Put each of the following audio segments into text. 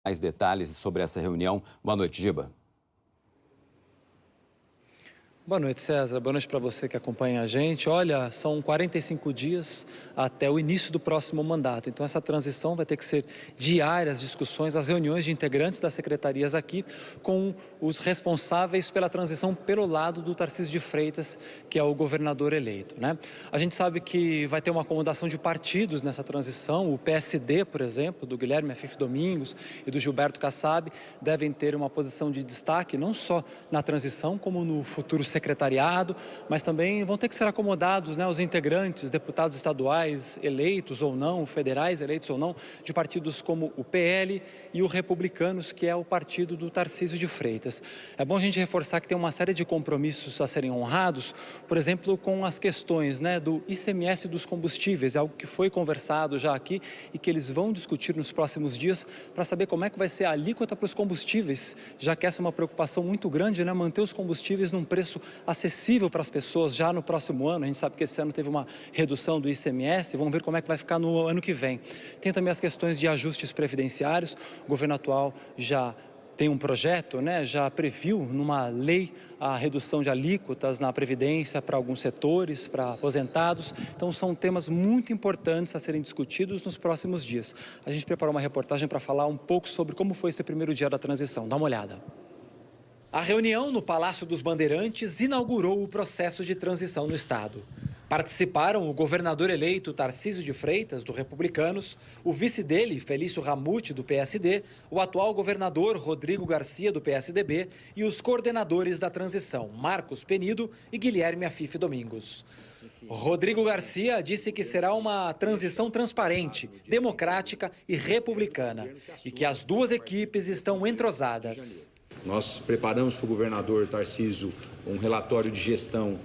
Mais detalhes sobre essa reunião. Boa noite, Giba. Boa noite, César. Boa noite para você que acompanha a gente. Olha, são 45 dias até o início do próximo mandato. Então, essa transição vai ter que ser diária, as discussões, as reuniões de integrantes das secretarias aqui com os responsáveis pela transição pelo lado do Tarcísio de Freitas, que é o governador eleito, né? A gente sabe que vai ter uma acomodação de partidos nessa transição. O PSD, por exemplo, do Guilherme Afif Domingos e do Gilberto Kassab, devem ter uma posição de destaque, não só na transição, como no futuro secretariado, mas também vão ter que ser acomodados, né, os integrantes, deputados estaduais eleitos ou não, federais eleitos ou não, de partidos como o PL e o Republicanos, que é o partido do Tarcísio de Freitas. É bom a gente reforçar que tem uma série de compromissos a serem honrados, por exemplo, com as questões, né, do ICMS dos combustíveis, é algo que foi conversado já aqui e que eles vão discutir nos próximos dias para saber como é que vai ser a alíquota para os combustíveis, já que essa é uma preocupação muito grande, né, manter os combustíveis num preço acessível para as pessoas já no próximo ano. A gente sabe que esse ano teve uma redução do ICMS, vamos ver como é que vai ficar no ano que vem. Tem também as questões de ajustes previdenciários. O governo atual já tem um projeto, né, já previu numa lei a redução de alíquotas na Previdência para alguns setores, para aposentados. Então, são temas muito importantes a serem discutidos nos próximos dias. A gente preparou uma reportagem para falar um pouco sobre como foi esse primeiro dia da transição. Dá uma olhada. A reunião no Palácio dos Bandeirantes inaugurou o processo de transição no estado. Participaram o governador eleito Tarcísio de Freitas, do Republicanos, o vice dele, Felício Ramute, do PSD, o atual governador Rodrigo Garcia, do PSDB, e os coordenadores da transição, Marcos Penido e Guilherme Afif Domingos. Rodrigo Garcia disse que será uma transição transparente, democrática e republicana, e que as duas equipes estão entrosadas. Nós preparamos para o governador Tarcísio um relatório de gestão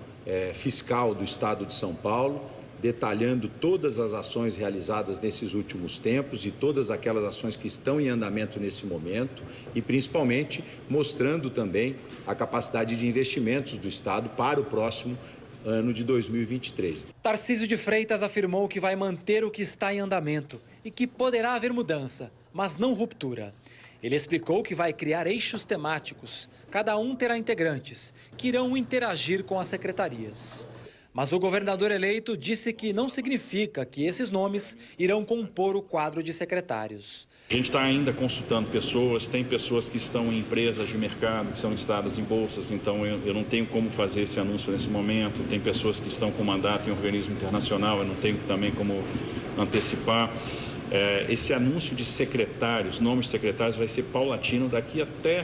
fiscal do estado de São Paulo, detalhando todas as ações realizadas nesses últimos tempos e todas aquelas ações que estão em andamento nesse momento e principalmente mostrando também a capacidade de investimentos do estado para o próximo ano de 2023. Tarcísio de Freitas afirmou que vai manter o que está em andamento e que poderá haver mudança, mas não ruptura. Ele explicou que vai criar eixos temáticos. Cada um terá integrantes, que irão interagir com as secretarias. Mas o governador eleito disse que não significa que esses nomes irão compor o quadro de secretários. A gente está ainda consultando pessoas, tem pessoas que estão em empresas de mercado, que são listadas em bolsas, então eu não tenho como fazer esse anúncio nesse momento. Tem pessoas que estão com mandato em organismo internacional, eu não tenho também como antecipar. Esse anúncio de secretários, nomes de secretários, vai ser paulatino daqui até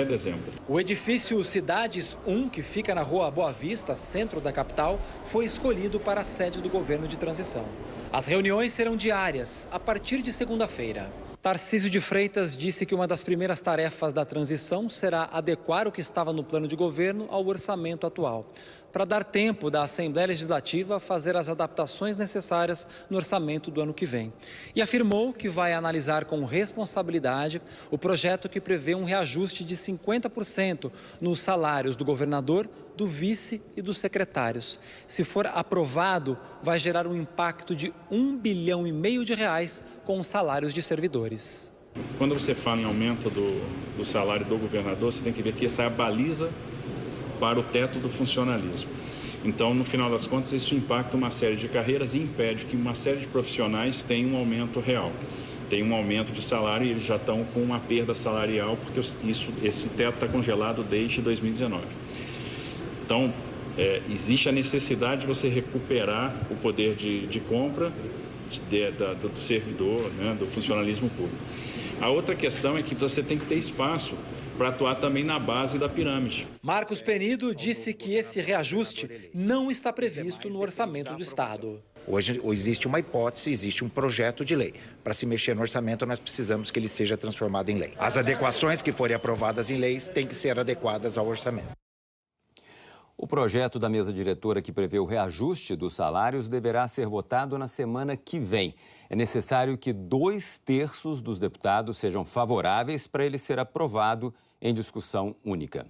dezembro. O edifício Cidades 1, que fica na rua Boa Vista, centro da capital, foi escolhido para a sede do governo de transição. As reuniões serão diárias, a partir de segunda-feira. Tarcísio de Freitas disse que uma das primeiras tarefas da transição será adequar o que estava no plano de governo ao orçamento atual, para dar tempo da Assembleia Legislativa fazer as adaptações necessárias no orçamento do ano que vem. E afirmou que vai analisar com responsabilidade o projeto que prevê um reajuste de 50% nos salários do governador, do vice e dos secretários. Se for aprovado, vai gerar um impacto de R$1,5 bilhão com os salários de servidores. Quando você fala em aumento do salário do governador, você tem que ver que essa é a baliza para o teto do funcionalismo. Então, no final das contas, isso impacta uma série de carreiras e impede que uma série de profissionais tenham um aumento real. Tem um aumento de salário e eles já estão com uma perda salarial, porque esse teto está congelado desde 2019. Então, existe a necessidade de você recuperar o poder de compra do servidor, né, do funcionalismo público. A outra questão é que você tem que ter espaço para atuar também na base da pirâmide. Marcos Penido disse que esse reajuste não está previsto no orçamento do estado. Hoje existe uma hipótese, existe um projeto de lei. Para se mexer no orçamento, nós precisamos que ele seja transformado em lei. As adequações que forem aprovadas em leis têm que ser adequadas ao orçamento. O projeto da mesa diretora que prevê o reajuste dos salários deverá ser votado na semana que vem. É necessário que 2/3 dos deputados sejam favoráveis para ele ser aprovado em discussão única.